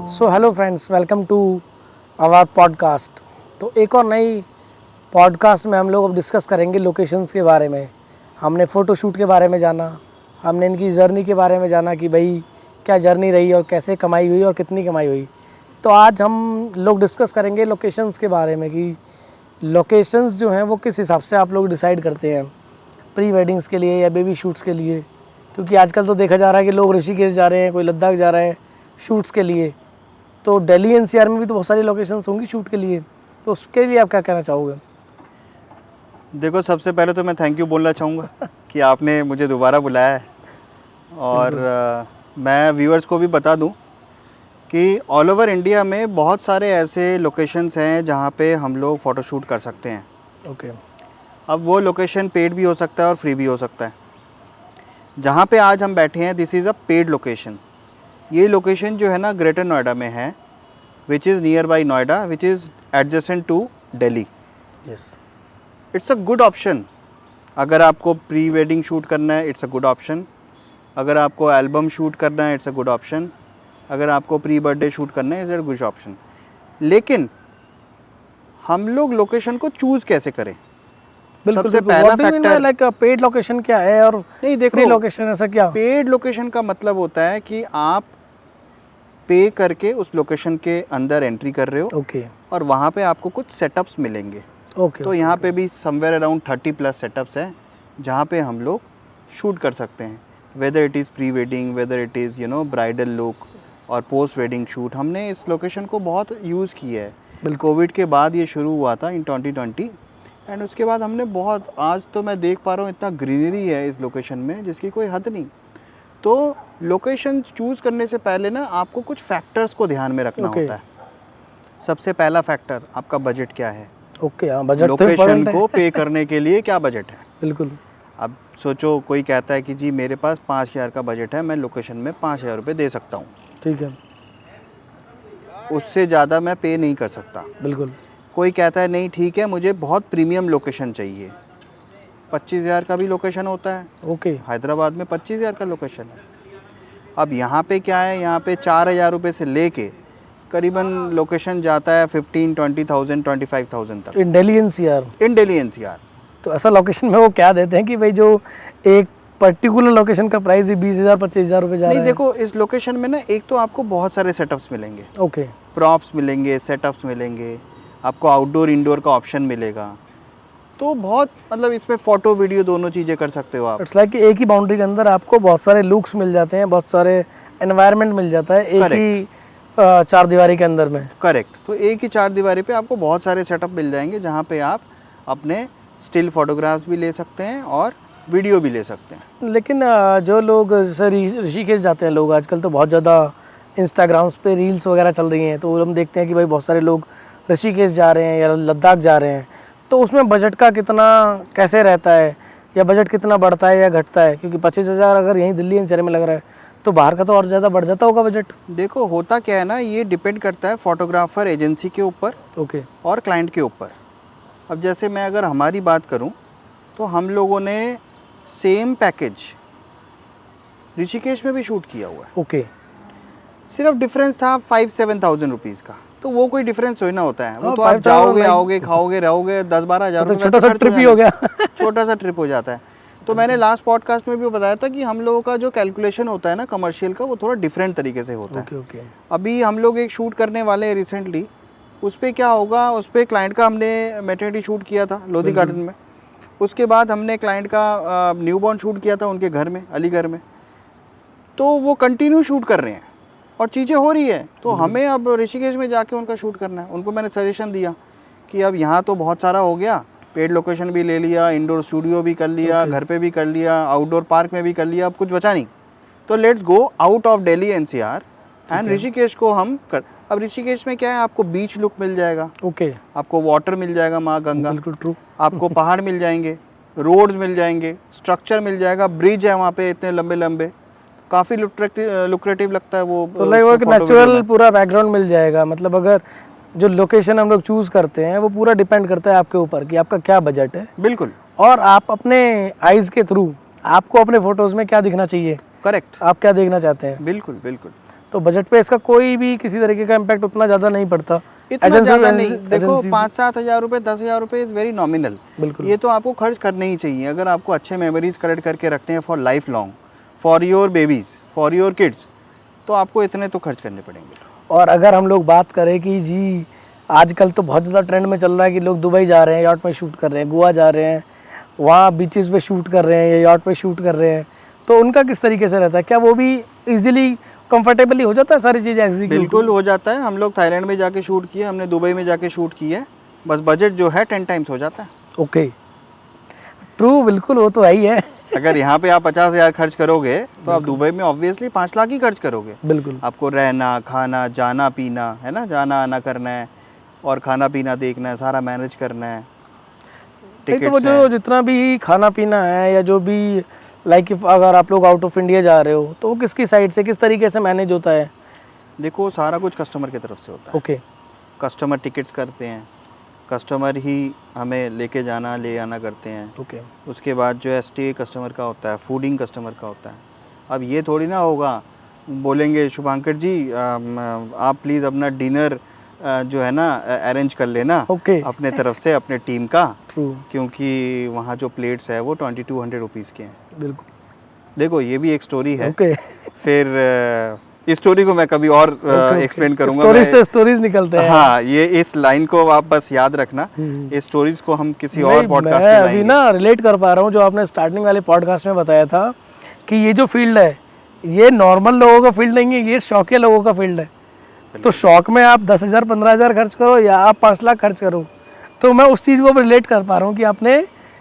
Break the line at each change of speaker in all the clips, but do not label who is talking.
So hello friends, welcome to our podcast. तो एक और नई पॉडकास्ट में हम लोग अब डिस्कस करेंगे लोकेशंस के बारे में। हमने फ़ोटोशूट के बारे में जाना, हमने इनकी जर्नी के बारे में जाना कि भाई क्या जर्नी रही और कैसे कमाई हुई और कितनी कमाई हुई। तो आज हम लोग डिस्कस करेंगे लोकेशंस के बारे में कि लोकेशंस जो हैं वो किस हिसाब से आप लोग डिसाइड करते हैं प्री वेडिंग्स के लिए या बेबी शूट्स के लिए। क्योंकि आजकल तो देखा जा रहा है कि लोग ऋषिकेश जा रहे हैं, कोई लद्दाख जा रहे हैं शूट्स के लिए। तो दिल्ली एनसीआर में भी तो बहुत सारी लोकेशंस होंगी शूट के लिए, तो उसके लिए आप क्या कहना चाहोगे?
देखो, सबसे पहले तो मैं थैंक यू बोलना चाहूँगा कि आपने मुझे दोबारा बुलाया है। और मैं व्यूअर्स को भी बता दूं कि ऑल ओवर इंडिया में बहुत सारे ऐसे लोकेशंस हैं जहां पे हम लोग फ़ोटोशूट कर सकते हैं।
ओके।
अब वो लोकेशन पेड भी हो सकता है और फ्री भी हो सकता है। जहां पे आज हम बैठे हैं, this is a paid location. ये लोकेशन जो है ना, ग्रेटर नोएडा में है, which is nearby Noida, which is adjacent to Delhi.
Yes,
it's a good option. अगर आपको प्री वेडिंग शूट करना है, इट्स अ गुड ऑप्शन। अगर आपको एल्बम शूट करना है, इट्स अ गुड ऑप्शन। अगर आपको प्री बर्थडे शूट करना है, इट्स अ गुड ऑप्शन। लेकिन हम लोग लोकेशन को चूज़ कैसे करें?
बिल्कुल।
सबसे पहला फैक्टर,
लाइक पेड लोकेशन क्या है और
नहीं देखो,
फ्री लोकेशन ऐसा क्या?
पेड लोकेशन का मतलब होता है कि आप पे करके उस लोकेशन के अंदर एंट्री कर रहे हो।
ओके
और वहाँ पे आपको कुछ सेटअप्स मिलेंगे।
ओके।
तो यहाँ पे भी समवेयर अराउंड 30+ सेटअप्स हैं जहाँ पे हम लोग शूट कर सकते हैं। Whether it is pre wedding, whether it is bridal look और पोस्ट वेडिंग शूट। हमने इस लोकेशन को बहुत यूज़ किया है। कोविड के बाद ये शुरू हुआ था इन 2020, एंड उसके बाद हमने बहुत, आज तो मैं देख पा रहा हूँ इतना ग्रीनरी है इस लोकेशन में जिसकी कोई हद नहीं। तो लोकेशन चूज़ करने से पहले ना आपको कुछ फैक्टर्स को ध्यान में रखना होता है। सबसे पहला फैक्टर, आपका बजट क्या है।
ओके, हाँ, बजट तो
लोकेशन
इम्पोर्टेंट है।
को पे करने के लिए क्या बजट है।
बिल्कुल।
अब सोचो, कोई कहता है कि जी मेरे पास 5,000 का बजट है, मैं लोकेशन में 5,000 रुपये दे सकता हूँ,
ठीक है।
उससे ज़्यादा मैं पे नहीं कर सकता।
बिल्कुल।
कोई कहता है नहीं ठीक है, मुझे बहुत प्रीमियम लोकेशन चाहिए, 25,000 का भी लोकेशन होता है।
ओके।
हैदराबाद में 25,000 का लोकेशन है। अब यहाँ पे क्या है, यहाँ पे 4,000 रुपये से लेके करीबन लोकेशन जाता है 15, 20,000, 25,000 तक
इन दिल्ली एनसीआर।
इन दिल्ली एनसीआर।
तो ऐसा लोकेशन में वो क्या देते हैं कि भाई जो एक पर्टिकुलर लोकेशन का प्राइस ही 20,000 25,000 रुपये जा रहा
नहीं
है?
देखो, इस लोकेशन में ना एक तो आपको बहुत सारे सेटअप्स मिलेंगे।
ओके।
प्रॉप्स मिलेंगे, सेटअप्स मिलेंगे, आपको आउटडोर इंडोर का ऑप्शन मिलेगा। तो बहुत, मतलब इसमें फ़ोटो वीडियो दोनों चीज़ें कर सकते हो आप।
इट्स लाइक एक ही बाउंड्री के अंदर आपको बहुत सारे लुक्स मिल जाते हैं, बहुत सारे एनवायरनमेंट मिल जाता है एक ही चार दीवारी के अंदर में।
करेक्ट। तो एक ही चार दीवारी पे आपको बहुत सारे सेटअप मिल जाएंगे जहाँ पे आप अपने स्टिल फोटोग्राफ्स भी ले सकते हैं और वीडियो भी ले सकते हैं।
लेकिन जो लोग जैसे ऋषिकेश जाते हैं लोग, आजकल तो बहुत ज़्यादा इंस्टाग्राम्स पे रील्स वगैरह चल रही हैं, तो हम देखते हैं कि भाई बहुत सारे लोग ऋषिकेश जा रहे हैं या लद्दाख जा रहे हैं। तो उसमें बजट का कितना कैसे रहता है, या बजट कितना बढ़ता है या घटता है? क्योंकि 25,000 अगर यहीं दिल्ली एनसीआर में लग रहा है तो बाहर का तो और ज़्यादा बढ़ जाता होगा बजट।
देखो, होता क्या है ना, ये डिपेंड करता है फोटोग्राफर एजेंसी के ऊपर
ओके।
और क्लाइंट के ऊपर। अब जैसे मैं अगर हमारी बात करूं तो हम लोगों ने सेम पैकेज ऋषिकेश में भी शूट किया हुआ है।
ओके।
सिर्फ डिफरेंस था 5-7,000 रुपीज़ का। तो वो कोई डिफरेंस होना होता है, वो
हाँ,
तो आप
5,000
जाओगे, आओगे, खाओगे, रहोगे, 10-12 हज़ार
तो
रुपये
छोटा सा ट्रिप ही हो गया।
छोटा सा ट्रिप हो जाता है। तो मैंने लास्ट पॉडकास्ट में भी बताया था कि हम लोगों का जो कैलकुलेशन होता है ना कमर्शियल का, वो थोड़ा डिफरेंट तरीके से होता है।
Okay okay.
अभी हम लोग एक शूट करने वाले हैं रिसेंटली, उस पर क्या होगा, उस पर क्लाइंट का हमने मैटरनिटी शूट किया था लोधी गार्डन में। उसके बाद हमने क्लाइंट का न्यूबॉर्न शूट किया था उनके घर में, अलीगढ़ में। तो वो कंटिन्यू शूट कर रहे हैं और चीज़ें हो रही है। तो हमें अब ऋषिकेश में जाके उनका शूट करना है। उनको मैंने सजेशन दिया कि अब यहाँ तो बहुत सारा हो गया, पेड लोकेशन भी ले लिया, इंडोर स्टूडियो भी कर लिया, घर पे भी कर लिया, आउटडोर पार्क में भी कर लिया, अब कुछ बचा नहीं। तो let's go out of Delhi NCR and Rishikesh को हम कर। अब ऋषिकेश में क्या है, आपको बीच लुक मिल जाएगा।
ओके।
आपको वाटर मिल जाएगा, माँ गंगा।
बिल्कुल ट्रू।
आपको पहाड़ मिल जाएंगे, रोड्स मिल जाएंगे, स्ट्रक्चर मिल जाएगा, ब्रिज है वहाँ पे इतने लंबे लंबे, काफ़ी लुक्रेटिव लगता है वो।
तो लाइक वो एक नेचुरल पूरा बैकग्राउंड मिल जाएगा। मतलब अगर जो लोकेशन हम लोग चूज़ करते हैं वो पूरा डिपेंड करता है आपके ऊपर कि आपका क्या बजट है।
बिल्कुल।
और आप अपने आइज़ के थ्रू आपको अपने फ़ोटोज़ में क्या दिखना चाहिए,
करेक्ट।
आप क्या देखना चाहते हैं।
बिल्कुल बिल्कुल।
तो बजट पे इसका कोई भी किसी तरीके का इम्पैक्ट उतना ज़्यादा नहीं पड़ता।
इतना
एजेंसी-
ज़्यादा नहीं,
एजेंसी-
देखो
एजेंसी-
5-7 हज़ार रुपये, 10,000 रुपये इज़ वेरी नॉमिनल।
बिल्कुल।
ये तो आपको खर्च करने ही चाहिए अगर आपको अच्छे मेमोरीज कलेक्ट करके रखने हैं for life long, for your babies, for your kids, तो आपको इतने तो खर्च करने पड़ेंगे।
और अगर हम लोग बात करें कि जी आजकल तो बहुत ज़्यादा ट्रेंड में चल रहा है कि लोग दुबई जा रहे हैं, यॉट में शूट कर रहे हैं, गोवा जा रहे हैं, वहाँ बीचेस पे शूट कर रहे हैं या यॉट पे शूट कर रहे हैं, तो उनका किस तरीके से रहता है? क्या वो भी इजीली कंफर्टेबली हो जाता है सारी चीज़ें एग्जीक्यूट?
बिल्कुल हो जाता है। हम लोग थाईलैंड में जाके शूट किए, हमने दुबई में जाके शूट किया है, बस बजट जो है 10 टाइम्स हो जाता है।
ओके, ट्रू, बिल्कुल वो तो है ही है।
अगर यहाँ पे आप 50,000 खर्च करोगे तो आप दुबई में ऑब्वियसली 5 लाख ही खर्च करोगे।
बिल्कुल।
आपको रहना, खाना, जाना पीना है ना, जाना आना करना है और खाना पीना देखना है, सारा मैनेज करना है,
नहीं तो वो
टिकट्स
जो
हैं।
जितना भी खाना पीना है या जो भी लाइक अगर आप लोग आउट ऑफ इंडिया जा रहे हो तो वो किसकी साइड से किस तरीके से मैनेज होता है?
देखो सारा कुछ कस्टमर की तरफ से होता है।
ओके।
कस्टमर टिकट्स करते हैं, कस्टमर ही हमें लेके जाना ले आना करते हैं।
ओके।
उसके बाद जो है स्टे कस्टमर का होता है, फूडिंग कस्टमर का होता है। अब ये थोड़ी ना होगा बोलेंगे शुभांकर जी आप प्लीज़ अपना डिनर जो है ना अरेंज कर लेना
ओके।
अपने तरफ से, अपने टीम का,
ट्रू।
क्योंकि वहाँ जो प्लेट्स है वो 2200 रुपीज़ के हैं।
बिल्कुल।
देखो ये भी एक स्टोरी है।
ओके।
फिर इस स्टोरी को मैं कभी और एक्सप्लेन करूँगा।
स्टोरीज से स्टोरीज निकलते हैं।
हाँ, ये इस लाइन को आप बस याद रखना, इस स्टोरीज को हम किसी और
नहीं,
पॉडकास्ट
मैं
में
अभी
लाएंगे।
ना रिलेट कर पा रहा हूँ जो आपने स्टार्टिंग वाले पॉडकास्ट में बताया था कि ये जो फील्ड है ये नॉर्मल लोगों का फील्ड नहीं है, ये शौकिया लोगों का फील्ड है। तो शौक में आप 10,000 15,000 खर्च करो या आप 5 लाख खर्च करो, तो मैं उस चीज़ को रिलेट कर पा रहा हूँ कि आपने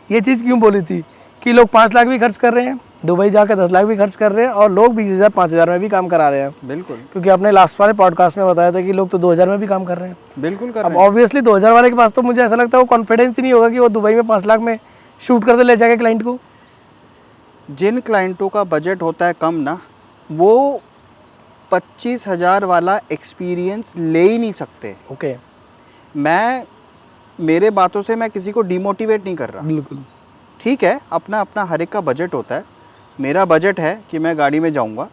ये चीज़ क्यों बोली थी कि लोग 5 लाख भी खर्च कर रहे हैं, दुबई जाकर 10 लाख भी खर्च कर रहे हैं और लोग 20,000 5,000 में भी काम करा रहे हैं।
बिल्कुल
क्योंकि आपने लास्ट वाले पॉडकास्ट में बताया था कि लोग तो 2,000 में भी काम कर रहे हैं।
बिल्कुल कर
अब
रहे हैं।
ऑब्वियसली 2,000 वाले के पास तो मुझे ऐसा लगता है वो कॉन्फिडेंस ही नहीं होगा कि वो दुबई में 5 लाख में शूट करते ले जाके क्लाइंट को।
जिन क्लाइंटों का बजट होता है कम ना, वो 25,000 वाला एक्सपीरियंस ले ही नहीं सकते।
ओके।
मेरे बातों से मैं किसी को डिमोटिवेट नहीं कर रहा।
बिल्कुल।
ठीक है, अपना अपना हर एक का बजट होता है। मेरा बजट है कि मैं गाड़ी में जाऊंगा,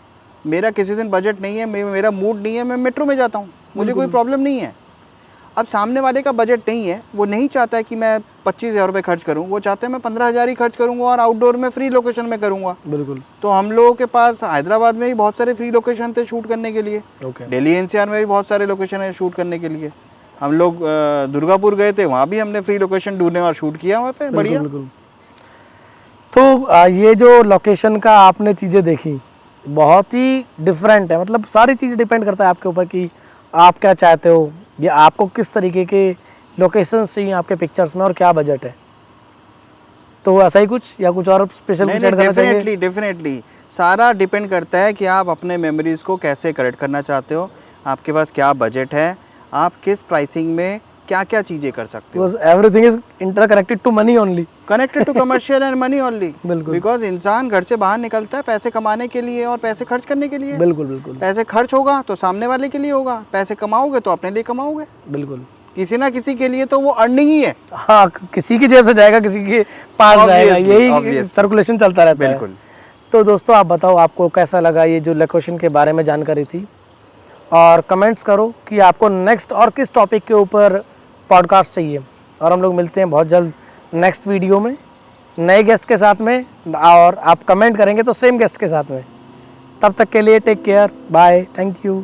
मेरा किसी दिन बजट नहीं है, मेरा मूड नहीं है, मैं मेट्रो में जाता हूँ, मुझे कोई प्रॉब्लम नहीं है। अब सामने वाले का बजट नहीं है, वो नहीं चाहता है कि मैं 25,000 रुपये खर्च करूँ, वो चाहते हैं मैं 15,000 ही खर्च करूँगा और आउटडोर में फ्री लोकेशन में करूँगा।
बिल्कुल।
तो हम लोगों के पास हैदराबाद में भी बहुत सारे फ्री लोकेशन थे शूट करने के लिए,
ओके।
दिल्ली एनसीआर में भी बहुत सारे लोकेशन है शूट करने के लिए। हम लोग दुर्गापुर गए थे, वहाँ भी हमने फ्री लोकेशन ढूंढे और शूट किया वहाँ पे। बढ़िया।
बिल्कुल। तो ये जो लोकेशन का आपने चीज़ें देखी बहुत ही डिफरेंट है, मतलब सारी चीज़ें डिपेंड करता है आपके ऊपर कि आप क्या चाहते हो या आपको किस तरीके के लोकेशंस चाहिए आपके पिक्चर्स में और क्या बजट है। तो ऐसा ही कुछ या कुछ और स्पेशल
नहीं, डेफिनेटली सारा डिपेंड करता है कि आप अपने मेमोरीज को कैसे करेक्ट करना चाहते हो, आपके पास क्या बजट है, आप किस प्राइसिंग में क्या क्या चीज़ें कर सकते हो।
Everything is interconnected to money only.
Connected to commercial and money only.
बिल्कुल।
बिकॉज इंसान घर से बाहर निकलता है पैसे कमाने के लिए और पैसे खर्च करने के लिए।
बिल्कुल बिल्कुल।
पैसे खर्च होगा तो सामने वाले के लिए होगा, पैसे कमाओगे तो अपने लिए कमाओगे।
बिल्कुल।
किसी ना किसी के लिए तो वो अर्निंग ही है।
हाँ, किसी की जेब से जाएगा, किसी के पास जाएगा, यही सर्कुलेशन चलता रहता है।
बिल्कुल।
तो दोस्तों आप बताओ आपको कैसा लगा ये जो लोकेशन के बारे में जानकारी थी, और कमेंट्स करो कि आपको नेक्स्ट और किस टॉपिक के ऊपर पॉडकास्ट चाहिए। और हम लोग मिलते हैं बहुत जल्द नेक्स्ट वीडियो में नए गेस्ट के साथ में, और आप कमेंट करेंगे तो सेम गेस्ट के साथ में। तब तक के लिए take care, bye, thank you.